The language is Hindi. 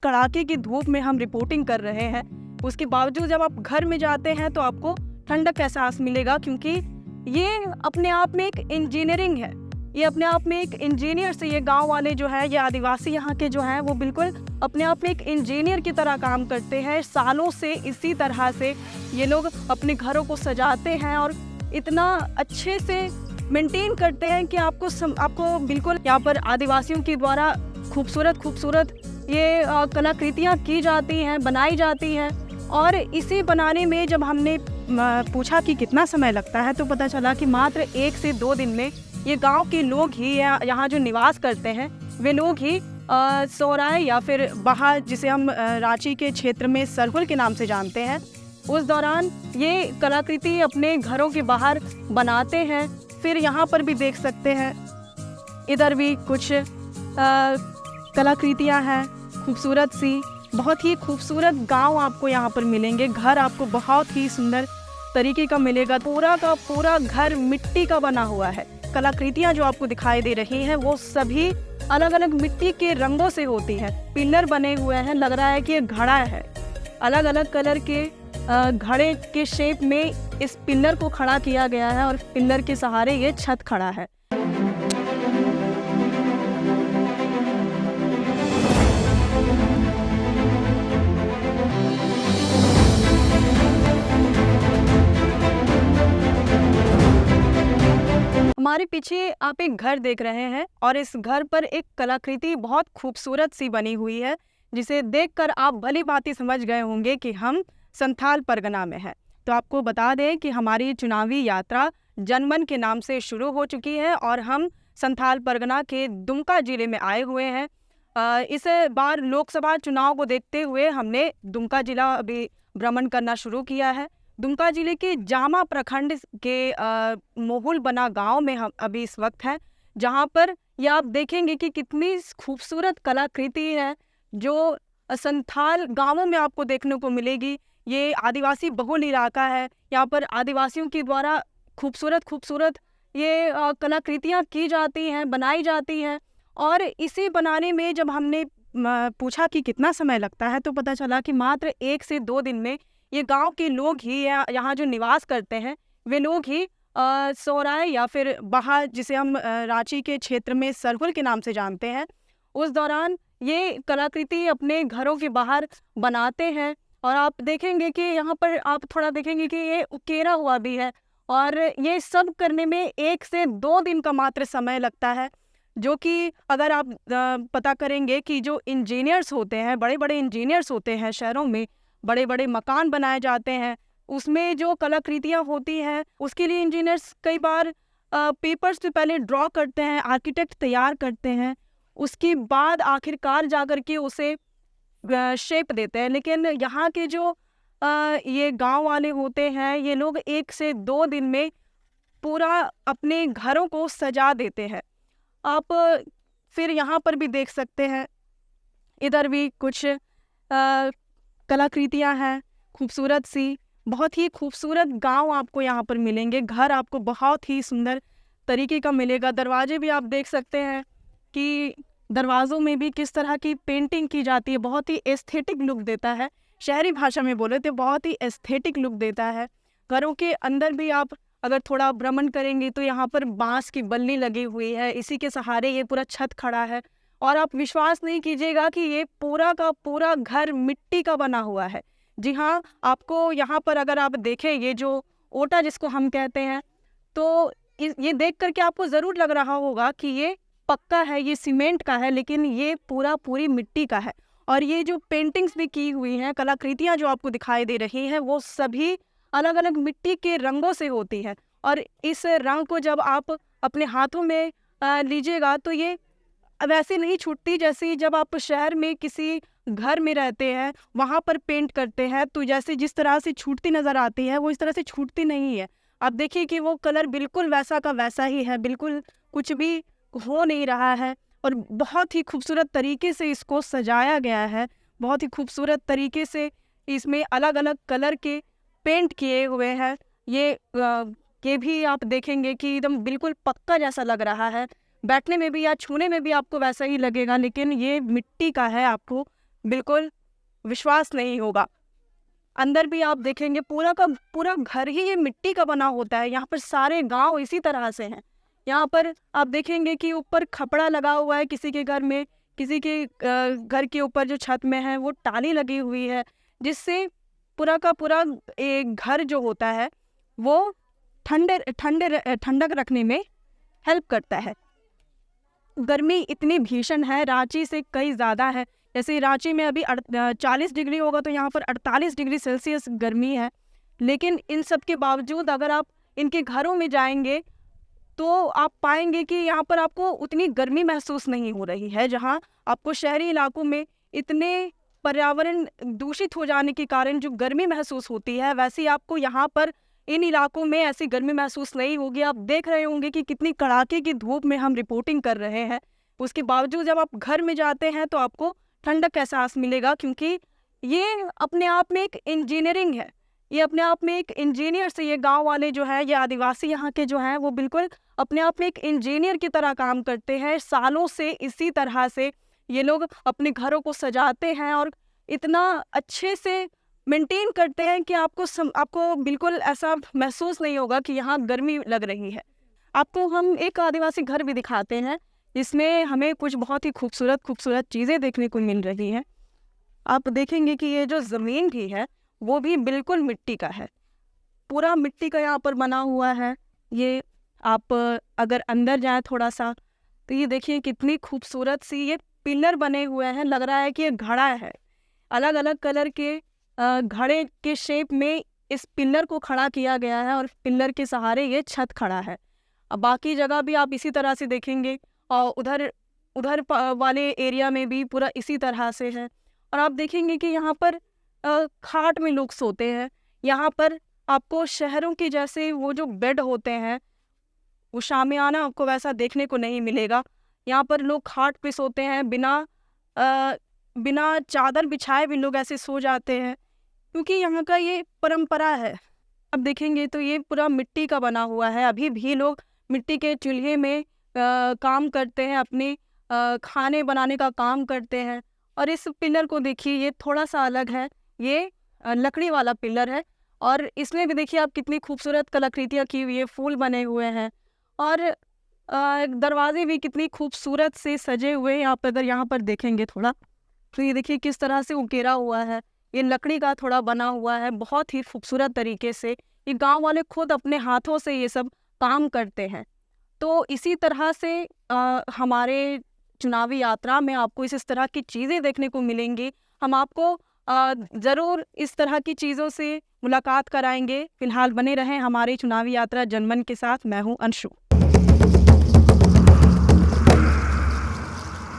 कड़ाके की धूप में हम रिपोर्टिंग कर रहे हैं, उसके बावजूद जब आप घर में जाते हैं तो आपको ठंडक का एहसास मिलेगा, क्योंकि ये अपने आप में एक इंजीनियरिंग है। ये अपने आप में एक इंजीनियर से ये गांव वाले जो है, ये आदिवासी यहाँ के जो हैं, वो बिल्कुल अपने आप में एक इंजीनियर की तरह काम करते हैं। सालों से इसी तरह से ये लोग अपने घरों को सजाते हैं और इतना अच्छे से मेंटेन करते हैं कि आपको बिल्कुल यहाँ पर आदिवासियों के द्वारा खूबसूरत ये कलाकृतियाँ की जाती हैं, बनाई जाती हैं। और इसे बनाने में जब हमने पूछा कि कितना समय लगता है, तो पता चला कि मात्र 1 से 2 दिन में ये गांव के लोग ही यहाँ जो निवास करते हैं वे लोग ही सोराय या फिर बाहा, जिसे हम रांची के क्षेत्र में सरहुल के नाम से जानते हैं, उस दौरान ये कलाकृति अपने घरों के बाहर बनाते हैं। फिर यहाँ पर भी देख सकते हैं, इधर भी कुछ कलाकृतियाँ हैं खूबसूरत सी। बहुत ही खूबसूरत गांव आपको यहाँ पर मिलेंगे। घर आपको बहुत ही सुंदर तरीके का मिलेगा। पूरा का पूरा घर मिट्टी का बना हुआ है। कलाकृतियाँ जो आपको दिखाई दे रही हैं वो सभी अलग अलग मिट्टी के रंगों से होती हैं। पिलर बने हुए हैं, लग रहा है कि ये घड़ा है। अलग अलग कलर के घड़े के शेप में इस पिलर को खड़ा किया गया है और पिलर के सहारे ये छत खड़ा है। हमारे पीछे आप एक घर देख रहे हैं और इस घर पर एक कलाकृति बहुत खूबसूरत सी बनी हुई है, जिसे देखकर आप भली भांति समझ गए होंगे कि हम संथाल परगना में हैं। तो आपको बता दें कि हमारी चुनावी यात्रा जनमन के नाम से शुरू हो चुकी है और हम संथाल परगना के दुमका जिले में आए हुए हैं। इस बार लोकसभा चुनाव को देखते हुए हमने दुमका जिला अभी भ्रमण करना शुरू किया है। दुमका जिले के जामा प्रखंड के मोहुल बना गांव में हम अभी इस वक्त हैं, जहां पर ये आप देखेंगे कि कितनी खूबसूरत कलाकृति है जो संथाल गांवों में आपको देखने को मिलेगी। ये आदिवासी बहुल इलाका है। यहाँ पर आदिवासियों के द्वारा खूबसूरत ये कलाकृतियाँ की जाती हैं, बनाई जाती हैं। और इसे बनाने में जब हमने पूछा कि कितना समय लगता है, तो पता चला कि मात्र 1 से 2 दिन में ये गांव के लोग ही यहाँ जो निवास करते हैं वे लोग ही सोराय या फिर बाहा, जिसे हम रांची के क्षेत्र में सरहुल के नाम से जानते हैं, उस दौरान ये कलाकृति अपने घरों के बाहर बनाते हैं। और आप देखेंगे कि यहाँ पर आप थोड़ा देखेंगे कि ये उकेरा हुआ भी है और ये सब करने में 1 से 2 दिन का मात्र समय लगता है। जो कि अगर आप पता करेंगे कि जो इंजीनियर्स होते हैं, बड़े बड़े इंजीनियर्स होते हैं, शहरों में बड़े बड़े मकान बनाए जाते हैं, उसमें जो कलाकृतियाँ होती हैं उसके लिए इंजीनियर्स कई बार पेपर्स पे पहले ड्रॉ करते हैं, आर्किटेक्ट तैयार करते हैं, उसके बाद आखिरकार जाकर के उसे शेप देते हैं। लेकिन यहाँ के जो ये गांव वाले होते हैं, ये लोग 1 से 2 दिन में पूरा अपने घरों को सजा देते हैं। आप फिर यहाँ पर भी देख सकते हैं, इधर भी कुछ कलाकृतियाँ हैं खूबसूरत सी। बहुत ही खूबसूरत गांव आपको यहाँ पर मिलेंगे। घर आपको बहुत ही सुंदर तरीके का मिलेगा। दरवाजे भी आप देख सकते हैं कि दरवाज़ों में भी किस तरह की पेंटिंग की जाती है। बहुत ही एस्थेटिक लुक देता है। शहरी भाषा में बोले तो बहुत ही एस्थेटिक लुक देता है। घरों के अंदर भी आप अगर थोड़ा भ्रमण करेंगे तो यहाँ पर बांस की बल्ली लगी हुई है, इसी के सहारे ये पूरा छत खड़ा है। और आप विश्वास नहीं कीजिएगा कि ये पूरा का पूरा घर मिट्टी का बना हुआ है। जी हाँ, आपको यहाँ पर अगर आप देखें, ये जो ओटा जिसको हम कहते हैं, तो ये देख करके आपको ज़रूर लग रहा होगा कि ये पक्का है, ये सीमेंट का है, लेकिन ये पूरी मिट्टी का है। और ये जो पेंटिंग्स भी की हुई हैं, कलाकृतियाँ जो आपको दिखाई दे रही हैं, वो सभी अलग अलग मिट्टी के रंगों से होती हैं। और इस रंग को जब आप अपने हाथों में लीजिएगा तो ये वैसे नहीं छूटती जैसे जब आप शहर में किसी घर में रहते हैं, वहाँ पर पेंट करते हैं, तो जैसे जिस तरह से छूटती नज़र आती है, वो इस तरह से छूटती नहीं है। आप देखिए कि वो कलर बिल्कुल वैसा का वैसा ही है, बिल्कुल कुछ भी हो नहीं रहा है। और बहुत ही खूबसूरत तरीके से इसको सजाया गया है। बहुत ही खूबसूरत तरीके से इसमें अलग अलग कलर के पेंट किए हुए हैं। ये भी आप देखेंगे कि एकदम बिल्कुल पक्का जैसा लग रहा है। बैठने में भी या छूने में भी आपको वैसा ही लगेगा, लेकिन ये मिट्टी का है, आपको बिल्कुल विश्वास नहीं होगा। अंदर भी आप देखेंगे पूरा का पूरा घर ही ये मिट्टी का बना होता है। यहाँ पर सारे गाँव इसी तरह से हैं। यहाँ पर आप देखेंगे कि ऊपर खपड़ा लगा हुआ है किसी के घर में, किसी के घर के ऊपर जो छत में है वो टाली लगी हुई है, जिससे पूरा का पूरा एक घर जो होता है वो ठंडक रखने में हेल्प करता है। गर्मी इतनी भीषण है, रांची से कई ज़्यादा है। जैसे रांची में अभी 40 डिग्री होगा तो यहाँ पर 48 डिग्री सेल्सियस गर्मी है। लेकिन इन सब के बावजूद अगर आप इनके घरों में जाएंगे तो आप पाएंगे कि यहाँ पर आपको उतनी गर्मी महसूस नहीं हो रही है। जहाँ आपको शहरी इलाकों में इतने पर्यावरण दूषित हो जाने के कारण जो गर्मी महसूस होती है, वैसे ही आपको यहाँ पर इन इलाकों में ऐसी गर्मी महसूस नहीं होगी। आप देख रहे होंगे कि कितनी कड़ाके की धूप में हम रिपोर्टिंग कर रहे हैं, उसके बावजूद जब आप घर में जाते हैं तो आपको ठंडक का एहसास मिलेगा, क्योंकि ये अपने आप में एक इंजीनियरिंग है। ये अपने आप में एक इंजीनियर से, ये गांव वाले जो है, ये आदिवासी यहाँ के जो हैं, वो बिल्कुल अपने आप में एक इंजीनियर की तरह काम करते हैं। सालों से इसी तरह से ये लोग अपने घरों को सजाते हैं और इतना अच्छे से मेंटेन करते हैं कि आपको बिल्कुल ऐसा महसूस नहीं होगा कि यहाँ गर्मी लग रही है। आपको हम एक आदिवासी घर भी दिखाते हैं, जिसमें हमें कुछ बहुत ही खूबसूरत चीज़ें देखने को मिल रही हैं। आप देखेंगे कि ये जो ज़मीन भी है वो भी बिल्कुल मिट्टी का है, पूरा मिट्टी का यहाँ पर बना हुआ है। ये आप अगर अंदर जाएं थोड़ा सा तो ये देखिए कितनी खूबसूरत सी ये पिलर बने हुए हैं। लग रहा है कि ये घड़ा है, अलग अलग कलर के घड़े के शेप में इस पिलर को खड़ा किया गया है और पिलर के सहारे ये छत खड़ा है। अब बाकी जगह भी आप इसी तरह से देखेंगे और उधर उधर वाले एरिया में भी पूरा इसी तरह से है। और आप देखेंगे कि यहाँ पर खाट में लोग सोते हैं। यहाँ पर आपको शहरों के जैसे वो जो बेड होते हैं, वो शामियाना आपको वैसा देखने को नहीं मिलेगा। यहाँ पर लोग खाट पे सोते हैं, बिना चादर बिछाए भी लोग ऐसे सो जाते हैं, क्योंकि यहाँ का ये परंपरा है। अब देखेंगे तो ये पूरा मिट्टी का बना हुआ है। अभी भी लोग मिट्टी के चूल्हे में काम करते हैं, अपने खाने बनाने का काम करते हैं। और इस पिलर को देखिए, ये थोड़ा सा अलग है, ये लकड़ी वाला पिलर है और इसमें भी देखिए आप कितनी खूबसूरत कलाकृतियाँ की हुई है, फूल बने हुए हैं और दरवाजे भी कितनी खूबसूरत से सजे हुए हैं। आप अगर यहाँ पर देखेंगे थोड़ा तो ये देखिए किस तरह से उकेरा हुआ है, ये लकड़ी का थोड़ा बना हुआ है, बहुत ही खूबसूरत तरीके से। ये गांव वाले खुद अपने हाथों से ये सब काम करते हैं। तो इसी तरह से हमारे चुनावी यात्रा में आपको इस तरह की चीज़ें देखने को मिलेंगी। हम आपको ज़रूर इस तरह की चीज़ों से मुलाकात कराएंगे। फिलहाल बने रहें हमारी चुनावी यात्रा जनमन के साथ। मैं हूँ अंशु।